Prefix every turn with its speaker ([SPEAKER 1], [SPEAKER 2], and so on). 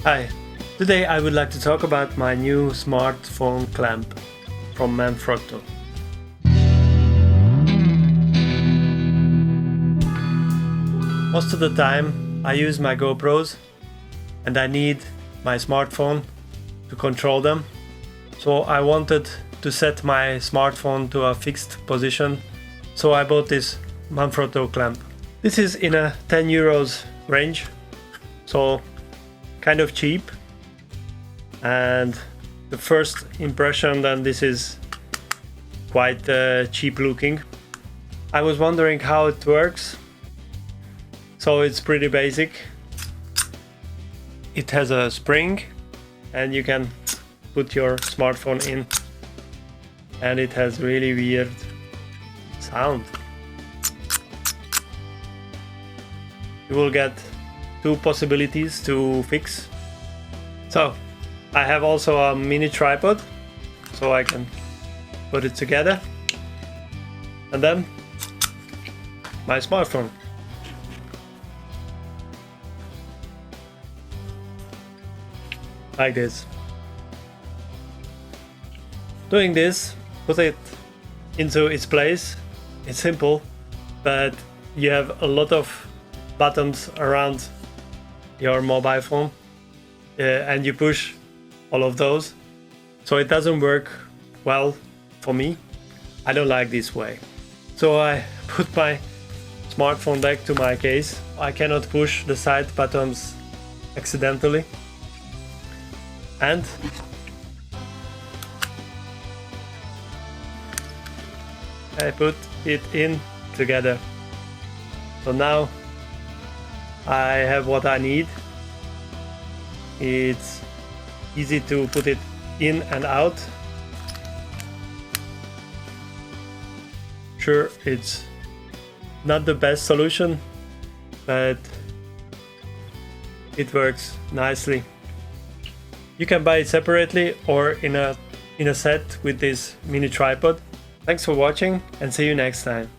[SPEAKER 1] Hi, today I would like to talk about my new smartphone clamp from Manfrotto. Most of the time I use my GoPros and I need my smartphone to control them. So I wanted to set my smartphone to a fixed position, so I bought this Manfrotto clamp. This is in a 10 euros range, so kind of cheap. And the first impression then this is quite cheap looking. I was wondering how it works. So it's pretty basic. It has a spring and you can put your smartphone in, and it has really weird sound. You will get two possibilities to fix. So I have also a mini tripod, so I can put it together, and then my smartphone. Like this. Doing this, put it into its place. It's simple, but you have a lot of buttons around your mobile phone, and you push all of those, so it doesn't work well for me. I don't like this way. So I put my smartphone back to my case. I cannot push the side buttons accidentally, and I put it in together. So now I have what I need. It's easy to put it in and out. Sure, it's not the best solution, but it works nicely. You can buy it separately or in a set with this mini tripod. Thanks for watching and see you next time.